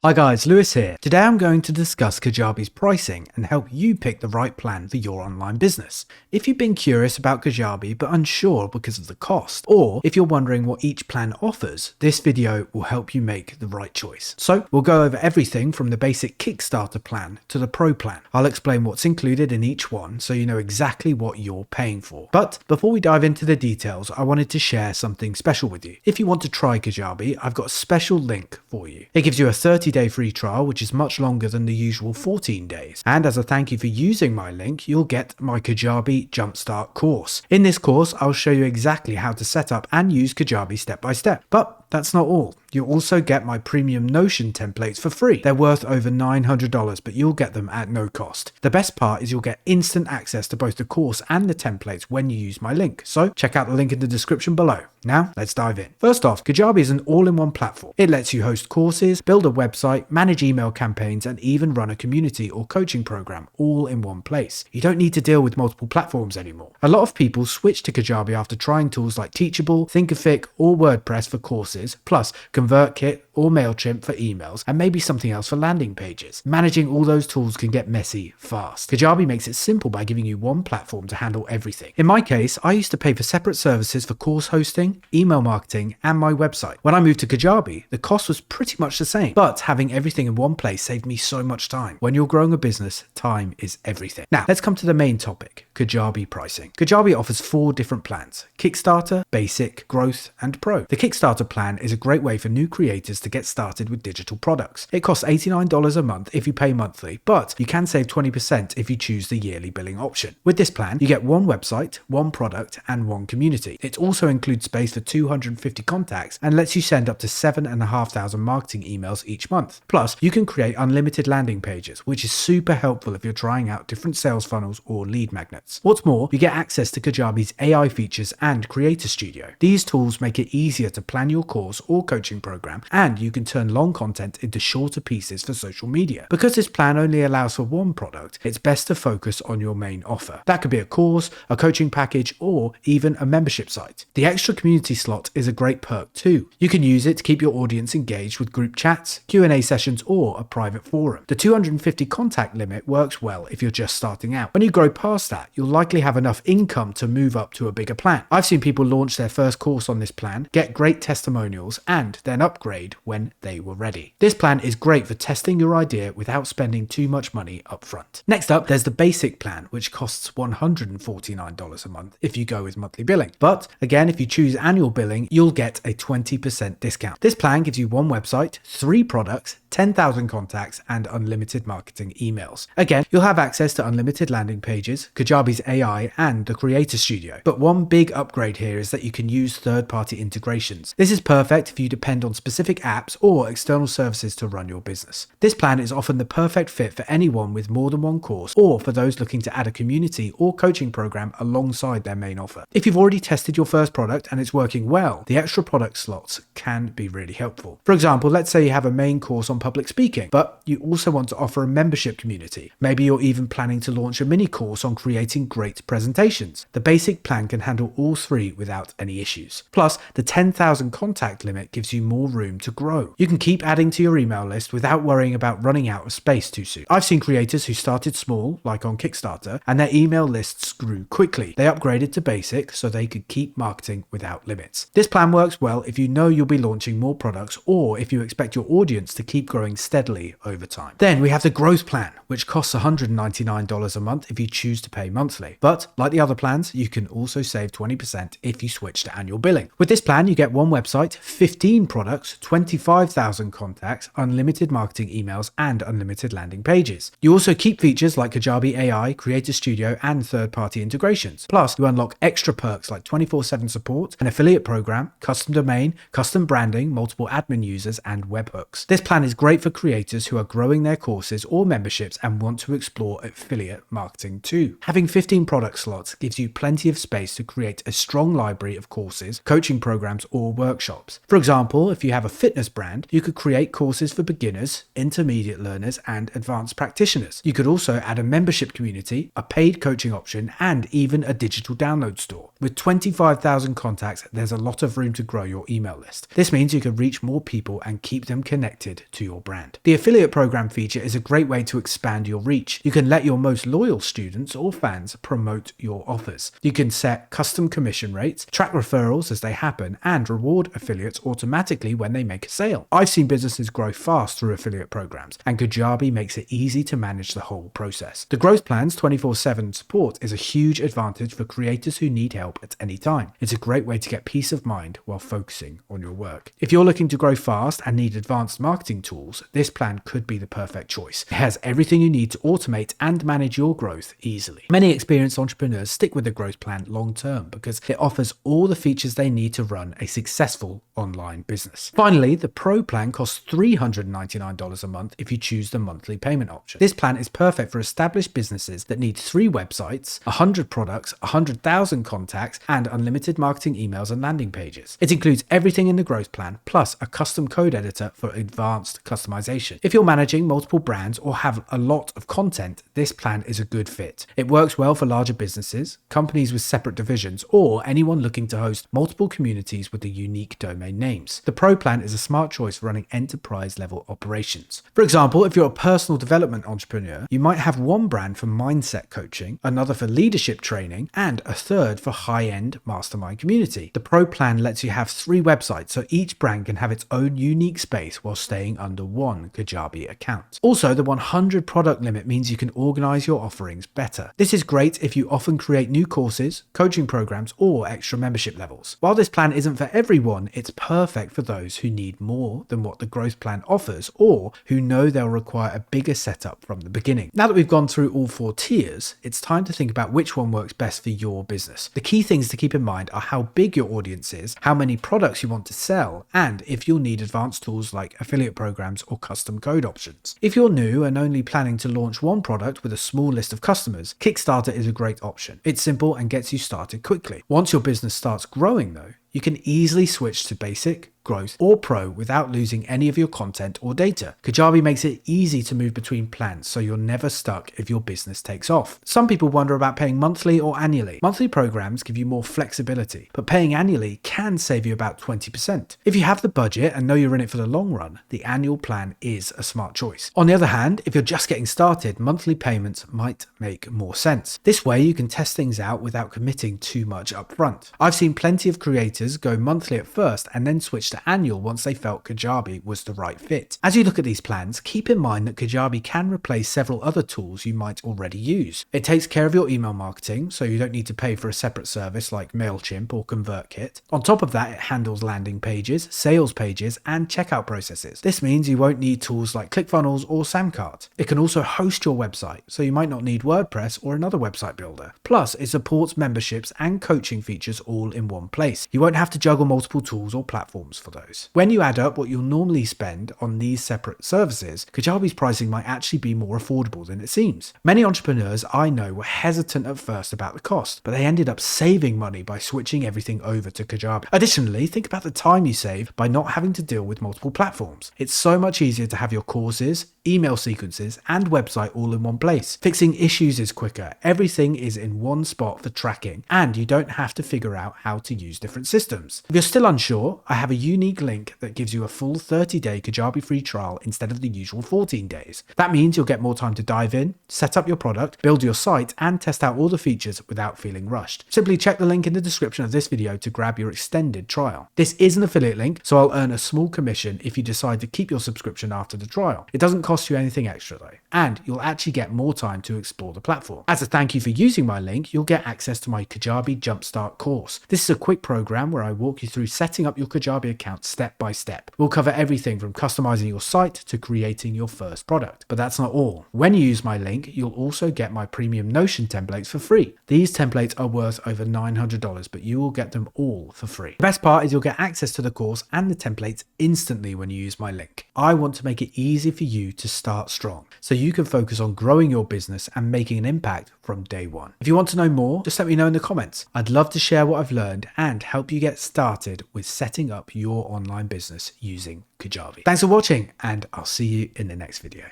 Hi guys, Lewis here. Today I'm going to discuss Kajabi's pricing and help you pick the right plan for your online business. If you've been curious about Kajabi but unsure because of the cost, or if you're wondering what each plan offers, this video will help you make the right choice. So we'll go over everything from the basic Kickstarter plan to the Pro plan. I'll explain what's included in each one so you know exactly what you're paying for. But before we dive into the details, I wanted to share something special with you. If you want to try Kajabi, I've got a special link for you. It gives you a 30-day free trial, which is much longer than the usual 14 days. And as a thank you for using my link, you'll get my Kajabi Jumpstart course. In this course, I'll show you exactly how to set up and use Kajabi step by step. But that's not all. You'll also get my premium Notion templates for free. They're worth over $900, but you'll get them at no cost. The best part is you'll get instant access to both the course and the templates when you use my link. So check out the link in the description below. Now, let's dive in. First off, Kajabi is an all-in-one platform. It lets you host courses, build a website, manage email campaigns, and even run a community or coaching program all in one place. You don't need to deal with multiple platforms anymore. A lot of people switch to Kajabi after trying tools like Teachable, Thinkific, or WordPress for courses, plus ConvertKit or MailChimp for emails, and maybe something else for landing pages. Managing all those tools can get messy fast. Kajabi makes it simple by giving you one platform to handle everything. In my case, I used to pay for separate services for course hosting, email marketing, and my website. When I moved to Kajabi, the cost was pretty much the same, but having everything in one place saved me so much time. When you're growing a business, time is everything. Now, let's come to the main topic, Kajabi pricing. Kajabi offers 4 different plans: Kickstarter, Basic, Growth, and Pro. The Kickstarter plan is a great way for new creators to get started with digital products. It costs $89 a month if you pay monthly, but you can save 20% if you choose the yearly billing option. With this plan, you get one website, one product, and one community. It also includes space for 250 contacts and lets you send up to 7,500 marketing emails each month. Plus, you can create unlimited landing pages, which is super helpful if you're trying out different sales funnels or lead magnets. What's more, you get access to Kajabi's AI features and Creator Studio. These tools make it easier to plan your course or coaching program, and you can turn long content into shorter pieces for social media. Because this plan only allows for one product, it's best to focus on your main offer. That could be a course, a coaching package, or even a membership site. The extra community slot is a great perk too. You can use it to keep your audience engaged with group chats, Q&A sessions, or a private forum. The 250 contact limit works well if you're just starting out. When you grow past that, you'll likely have enough income to move up to a bigger plan. I've seen people launch their first course on this plan, get great testimonials, and then upgrade when they were ready. This plan is great for testing your idea without spending too much money up front. Next up, there's the Basic plan, which costs $149 a month if you go with monthly billing. But again, if you choose annual billing, you'll get a 20% discount. This plan gives you one website, 3 products, 10,000 contacts, and unlimited marketing emails. Again, you'll have access to unlimited landing pages, Kajabi's AI, and the Creator Studio. But one big upgrade here is that you can use third-party integrations. This is perfect if you depend on specific apps or external services to run your business. This plan is often the perfect fit for anyone with more than one course, or for those looking to add a community or coaching program alongside their main offer. If you've already tested your first product and it's working well, the extra product slots can be really helpful. For example, let's say you have a main course on public speaking, but you also want to offer a membership community. Maybe you're even planning to launch a mini course on creating great presentations. The Basic plan can handle all 3 without any issues. Plus, the 10,000 contact limit gives you more room to grow. You can keep adding to your email list without worrying about running out of space too soon. I've seen creators who started small, like on Kickstarter, and their email lists grew quickly. They upgraded to Basic so they could keep marketing without limits. This plan works well if you know you'll be launching more products or if you expect your audience to keep growing steadily over time. Then we have the Growth plan, which costs $199 a month if you choose to pay monthly. But like the other plans, you can also save 20% if you switch to annual billing. With this plan, you get one website, 15 products, 25,000 contacts, unlimited marketing emails, and unlimited landing pages. You also keep features like Kajabi AI, Creator Studio, and third-party integrations. Plus, you unlock extra perks like 24/7 support, an affiliate program, custom domain, custom branding, multiple admin users, and webhooks. This plan is great for creators who are growing their courses or memberships and want to explore affiliate marketing too. Having 15 product slots gives you plenty of space to create a strong library of courses, coaching programs, or workshops. For example, example, if you have a fitness brand, you could create courses for beginners, intermediate learners, and advanced practitioners. You could also add a membership community, a paid coaching option, and even a digital download store. With 25,000 contacts, there's a lot of room to grow your email list. This means you can reach more people and keep them connected to your brand. The affiliate program feature is a great way to expand your reach. You can let your most loyal students or fans promote your offers. You can set custom commission rates, track referrals as they happen, and reward affiliates automatically when they make a sale. I've seen businesses grow fast through affiliate programs, and Kajabi makes it easy to manage the whole process. The growth plan's 24/7 support is a huge advantage for creators who need help at any time. It's a great way to get peace of mind while focusing on your work. If you're looking to grow fast and need advanced marketing tools, this plan could be the perfect choice. It has everything you need to automate and manage your growth easily. Many experienced entrepreneurs stick with the growth plan long term because it offers all the features they need to run a successful online business. Finally, the Pro plan costs $399 a month if you choose the monthly payment option. This plan is perfect for established businesses that need 3 websites, 100 products, 100,000 contacts, and unlimited marketing emails and landing pages. It includes everything in the growth plan, plus a custom code editor for advanced customization. If you're managing multiple brands or have a lot of content, this plan is a good fit. It works well for larger businesses, companies with separate divisions, or anyone looking to host multiple communities with the unique domain names. The Pro plan is a smart choice for running enterprise-level operations. For example, if you're a personal development entrepreneur, you might have one brand for mindset coaching, another for leadership training, and a third for high-end mastermind community. The Pro plan lets you have 3 websites, so each brand can have its own unique space while staying under one Kajabi account. Also, the 100 product limit means you can organize your offerings better. This is great if you often create new courses, coaching programs, or extra membership levels. While this plan isn't for everyone, it's perfect for those who need more than what the growth plan offers or who know they'll require a bigger setup from the beginning. Now that we've gone through all 4 tiers, it's time to think about which one works best for your business. The key things to keep in mind are how big your audience is, how many products you want to sell, and if you'll need advanced tools like affiliate programs or custom code options. If you're new and only planning to launch one product with a small list of customers, Kickstarter is a great option. It's simple and gets you started quickly. Once your business starts growing though, you can easily switch to basic, growth, or pro without losing any of your content or data. Kajabi makes it easy to move between plans, so you're never stuck if your business takes off. Some people wonder about paying monthly or annually. Monthly programs give you more flexibility, but paying annually can save you about 20%. If you have the budget and know you're in it for the long run, the annual plan is a smart choice. On the other hand, if you're just getting started, monthly payments might make more sense. This way you can test things out without committing too much upfront. I've seen plenty of creators go monthly at first and then switch to annual once they felt Kajabi was the right fit. As you look at these plans, keep in mind that Kajabi can replace several other tools you might already use. It takes care of your email marketing, so you don't need to pay for a separate service like MailChimp or ConvertKit. On top of that, it handles landing pages, sales pages, and checkout processes. This means you won't need tools like ClickFunnels or Samcart. It can also host your website, so you might not need WordPress or another website builder. Plus, it supports memberships and coaching features all in one place. You won't have to juggle multiple tools or platforms for those. When you add up what you'll normally spend on these separate services, Kajabi's pricing might actually be more affordable than it seems. Many entrepreneurs I know were hesitant at first about the cost, but they ended up saving money by switching everything over to Kajabi. Additionally, think about the time you save by not having to deal with multiple platforms. It's so much easier to have your courses, email sequences, and website all in one place. Fixing issues is quicker, everything is in one spot for tracking, and you don't have to figure out how to use different systems. If you're still unsure, I have a unique link that gives you a full 30-day Kajabi free trial instead of the usual 14 days. That means you'll get more time to dive in, set up your product, build your site, and test out all the features without feeling rushed. Simply check the link in the description of this video to grab your extended trial. This is an affiliate link, so I'll earn a small commission if you decide to keep your subscription after the trial. It doesn't cost you anything extra though, and you'll actually get more time to explore the platform. As a thank you for using my link, you'll get access to my Kajabi Jumpstart course. This is a quick program where I walk you through setting up your Kajabi account step by step. We'll cover everything from customizing your site to creating your first product. But that's not all. When you use my link, you'll also get my premium Notion templates for free. These templates are worth over $900, but you will get them all for free. The best part is you'll get access to the course and the templates instantly when you use my link. I want to make it easy for you to start strong, so you can focus on growing your business and making an impact from day one. If you want to know more, just let me know in the comments. I'd love to share what I've learned and help you get started with setting up your online business using Kajabi. Thanks for watching, and I'll see you in the next video.